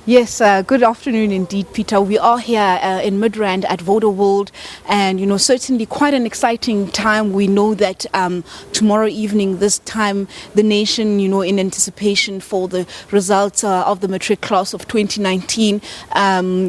Yes, good afternoon indeed, Peter. We are here in Midrand at VodaWorld, and certainly quite an exciting time. We know that tomorrow evening, this time, the nation, in anticipation for the results of the Matric class of 2019,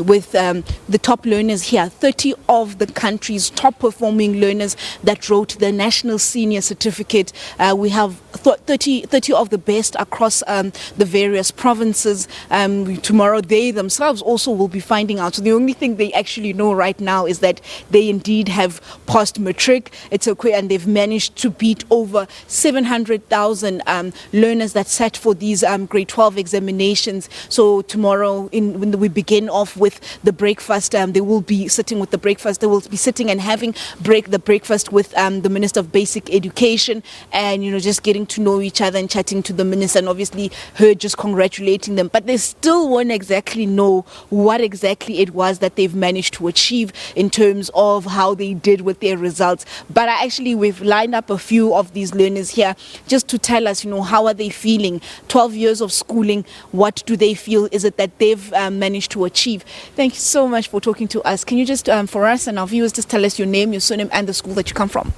with the top learners here, 30 of the country's top performing learners that wrote the National Senior Certificate. We have 30 of the best across the various provinces. Tomorrow they themselves also will be finding out. So the only thing they actually know right now is that they indeed have passed Matric. It's okay, and they've managed to beat over 700,000 learners that sat for these grade 12 examinations. So tomorrow, when we begin off with the breakfast, they will be sitting with the breakfast. They will be sitting and having the breakfast with the Minister of Basic Education, and just getting to know each other and chatting to the minister, and obviously her just congratulating them. But they still won't exactly know what exactly it was that they've managed to achieve in terms of how they did with their results. But we've lined up a few of these learners here just to tell us, how are they feeling? 12 years of schooling, what do they feel is it that they've managed to achieve? Thank you so much for talking to us. Can you just, for us and our viewers, just tell us your name, your surname, and the school that you come from?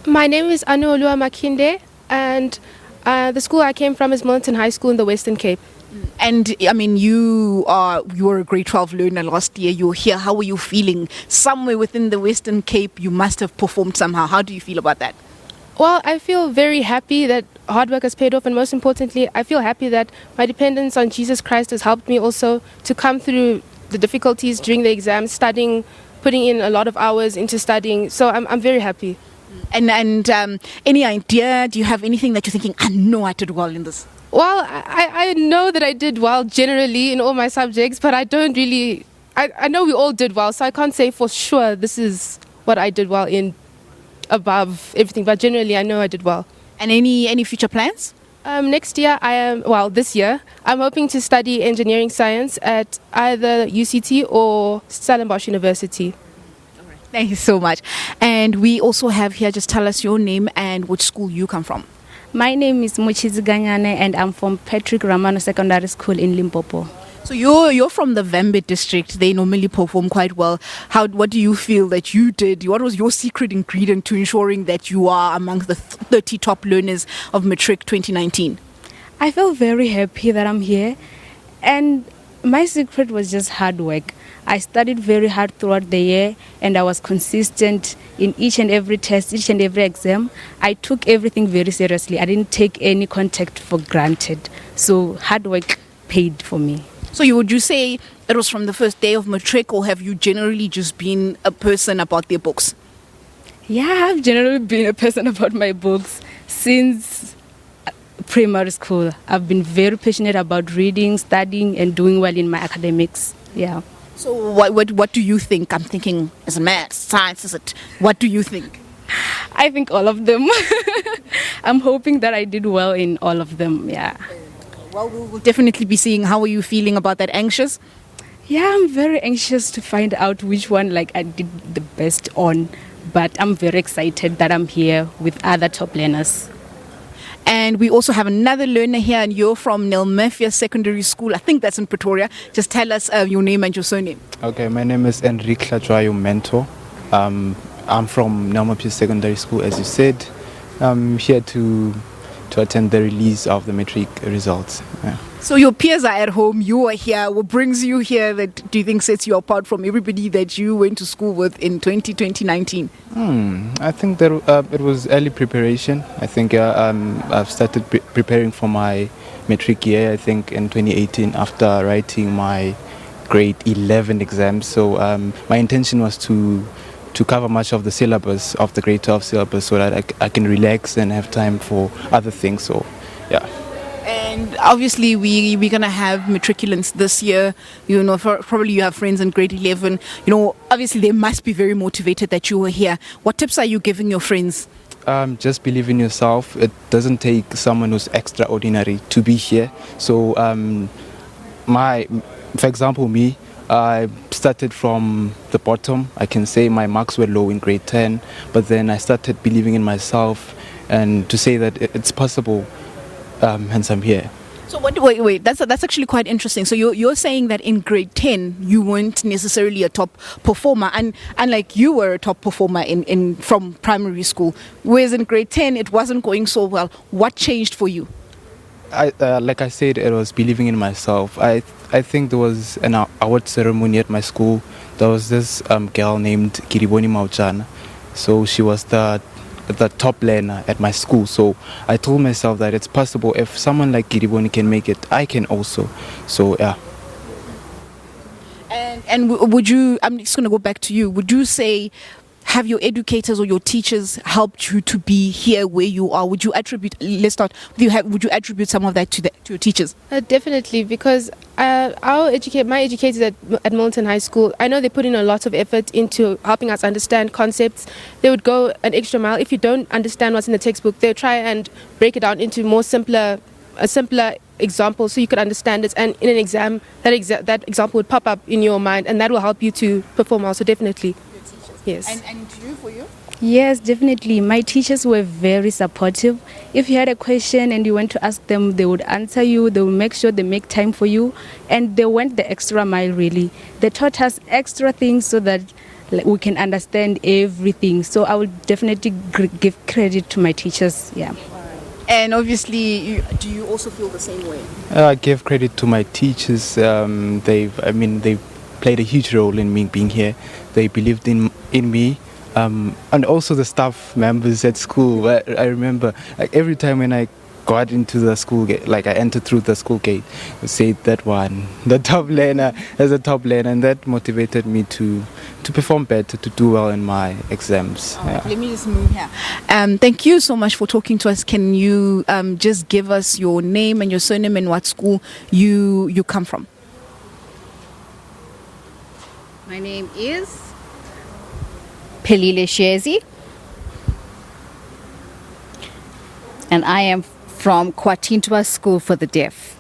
My name is Anuolua Makinde, and the school I came from is Millington High School in the Western Cape. And you were a grade 12 learner last year. You're here. How are you feeling? Somewhere within the Western Cape, you must have performed somehow. How do you feel about that? Well, I feel very happy that hard work has paid off, and most importantly, I feel happy that my dependence on Jesus Christ has helped me also to come through the difficulties during the exams, studying, putting in a lot of hours into studying. So I'm very happy. And any idea? Do you have anything that you're thinking, I know I did well in this? Well, I know that I did well generally in all my subjects, but I don't really... I know we all did well, so I can't say for sure this is what I did well in above everything, but generally I know I did well. And any future plans? Next year, this year, I'm hoping to study engineering science at either UCT or Stellenbosch University. Thank you so much. And we also have here, just tell us your name and which school you come from. My name is Mochizi Ganyane, and I'm from Patrick Ramano Secondary School in Limpopo. So you're from the Vambe district. They normally perform quite well. What do you feel that you did? What was your secret ingredient to ensuring that you are among the 30 top learners of Matric 2019? I feel very happy that I'm here, and my secret was just hard work. I studied very hard throughout the year, and I was consistent in each and every test, each and every exam. I took everything very seriously. I didn't take any contact for granted. So hard work paid for me. So would you say it was from the first day of Matric, or have you generally just been a person about their books? Yeah, I've generally been a person about my books since primary school. I've been very passionate about reading, studying, and doing well in my academics. Yeah. So what do you think? I'm thinking, is it maths, science, is it? What do you think? I think all of them. I'm hoping that I did well in all of them, yeah. Well, we'll definitely be seeing. How are you feeling about that? Anxious? Yeah, I'm very anxious to find out which one I did the best on. But I'm very excited that I'm here with other top learners. And we also have another learner here, and you're from Nelmefia Secondary School. I think that's in Pretoria. Just tell us your name and your surname. Okay, my name is Enrique Tlajwayo Mentor. I'm from Nelmefia Secondary School, as you said. I'm here to attend the release of the Matric results. Yeah. So your peers are at home, you are here. What brings you here that do you think sets you apart from everybody that you went to school with in 2019? I think that it was early preparation. I think I've started preparing for my Matric year, I think in 2018, after writing my grade 11 exams. So my intention was to cover much of the syllabus of the grade 12 syllabus so that I can relax and have time for other things. So, yeah. And obviously we're going to have matriculants this year. Probably you have friends in grade 11. Obviously they must be very motivated that you were here. What tips are you giving your friends? Just believe in yourself. It doesn't take someone who's extraordinary to be here. So, for example, me, I started from the bottom. I can say my marks were low in grade 10, but then I started believing in myself and to say that it's possible, hence I'm here. So wait, that's actually quite interesting. So you're saying that in grade 10 you weren't necessarily a top performer, and like you were a top performer in from primary school, whereas in grade 10 it wasn't going so well. What changed for you? Like I said, it was believing in myself. I think there was an award ceremony at my school. There was this girl named Kiriboni Mauchana. So she was the top learner at my school. So I told myself that it's possible. If someone like Kiriboni can make it, I can also. So yeah. And would you? I'm just going to go back to you. Would you say, have your educators or your teachers helped you to be here where you are? Would you attribute? Let's start. Would you attribute some of that to your teachers? Definitely, because my educators at Milton High School, I know they put in a lot of effort into helping us understand concepts. They would go an extra mile. If you don't understand what's in the textbook, they'll try and break it down into a simpler example so you could understand it. And in an exam, that example would pop up in your mind, and that will help you to perform well. So definitely. Yes. And for you? Yes, definitely. My teachers were very supportive. If you had a question and you went to ask them, they would answer you. They would make sure they make time for you. And they went the extra mile, really. They taught us extra things so that we can understand everything. So I would definitely give credit to my teachers. Yeah. And obviously, do you also feel the same way? I give credit to my teachers. They've played a huge role in me being here. They believed in me, and also the staff members at school. I remember, like, every time when I got into the school gate, like I entered through the school gate, they said that one, the top learner, as a top learner, and that motivated me to perform better, to do well in my exams. Right, let me just move here. Thank you so much for talking to us. Can you just give us your name and your surname and what school you come from? My name is Pelile Shezi, and I am from Kwatintwa School for the Deaf.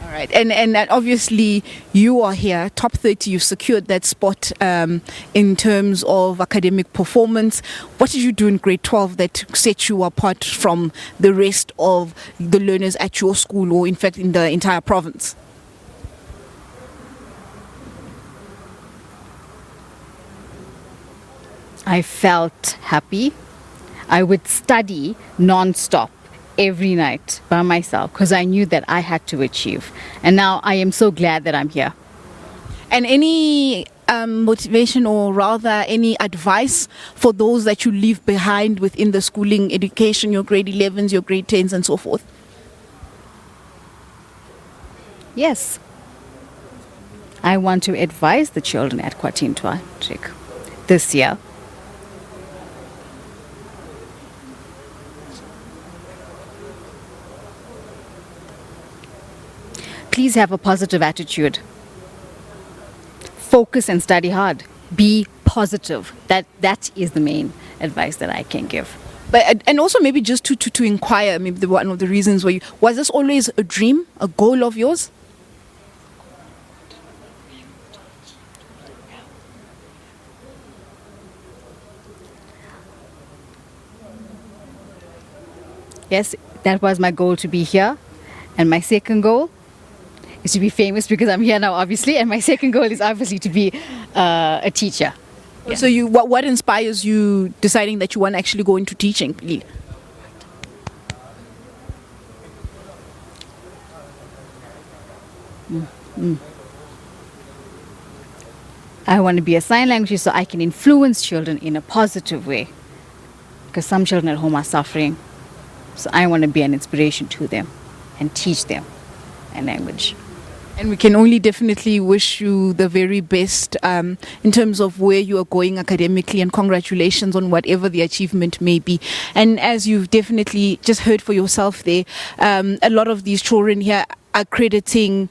All right, and obviously you are here, top 30. You've secured that spot in terms of academic performance. What did you do in grade 12 that set you apart from the rest of the learners at your school, or in fact in the entire province? I felt happy. I would study non-stop every night by myself because I knew that I had to achieve. And now I am so glad that I'm here. And any motivation, or rather any advice for those that you leave behind within the schooling education, your grade 11s, your grade 10s and so forth? Yes. I want to advise the children at Kwatintwa Matric this year. Please have a positive attitude. Focus and study hard. Be positive. That is the main advice that I can give. But and also maybe just to inquire, maybe one of the reasons why was this always a dream, a goal of yours? Yes, that was my goal, to be here. And my second goal is to be famous, because I'm here now, obviously. And my second goal is obviously to be a teacher. Yeah. So what inspires you deciding that you want to actually go into teaching? I want to be a sign language so I can influence children in a positive way, because some children at home are suffering. So I want to be an inspiration to them and teach them a language. And we can only definitely wish you the very best in terms of where you are going academically, and congratulations on whatever the achievement may be. And as you've definitely just heard for yourself there, a lot of these children here are crediting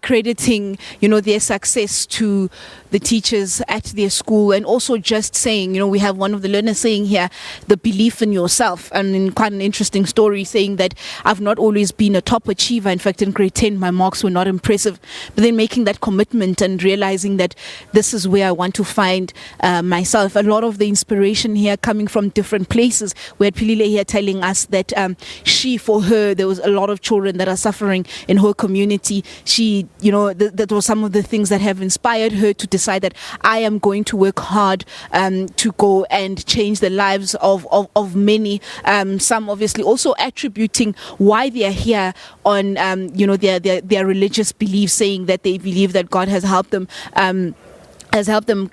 crediting, their success to the teachers at their school, and also just saying, we have one of the learners saying here, the belief in yourself, and in quite an interesting story saying that I've not always been a top achiever. In fact, in grade 10, my marks were not impressive, but then making that commitment and realizing that this is where I want to find myself. A lot of the inspiration here coming from different places. We had Pilile here telling us that for her, there was a lot of children that are suffering in her community. That was some of the things that have inspired her to decide that I am going to work hard to go and change the lives of many. Some obviously also attributing why they are here on their religious beliefs, saying that they believe that God has helped them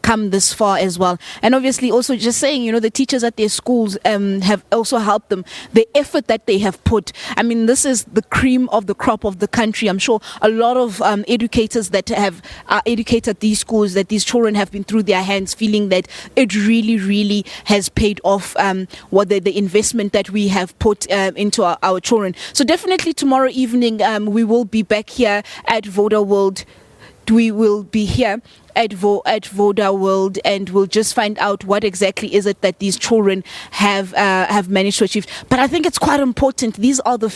come this far as well. And obviously also just saying, the teachers at their schools have also helped them. The effort that they have put, this is the cream of the crop of the country. I'm sure a lot of educators that have educated these schools, that these children have been through their hands, feeling that it really, really has paid off what the investment that we have put into our children. So definitely tomorrow evening we will be back here at VodaWorld. We will be here at VodaWorld, and we'll just find out what exactly is it that these children have managed to achieve. But I think it's quite important. These are the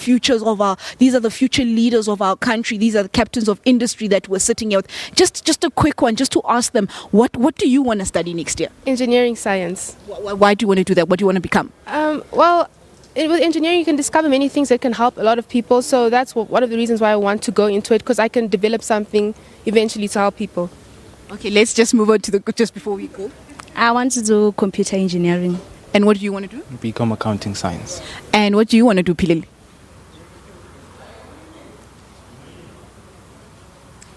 these are the future leaders of our country. These are the captains of industry that we're sitting here with. Just a quick one, just to ask them, what do you want to study next year? Engineering science. Why do you want to do that? What do you want to become? With engineering, you can discover many things that can help a lot of people. So that's one of the reasons why I want to go into it, because I can develop something eventually to help people. Okay, let's just move on to just before we go. I want to do computer engineering. And what do you want to do? Become accounting science. And what do you want to do, Pilili?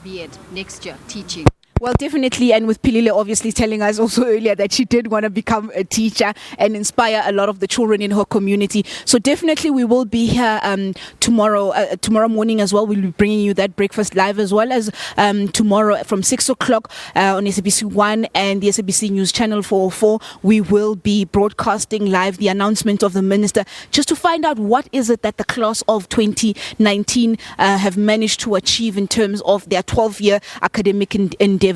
Be it next year, teaching. Well, definitely, and with Pilile obviously telling us also earlier that she did want to become a teacher and inspire a lot of the children in her community. So definitely we will be here tomorrow morning as well. We'll be bringing you that breakfast live, as well as tomorrow from 6 o'clock on SABC 1 and the SABC News Channel 404. We will be broadcasting live the announcement of the minister, just to find out what is it that the class of 2019 have managed to achieve in terms of their 12-year academic endeavors.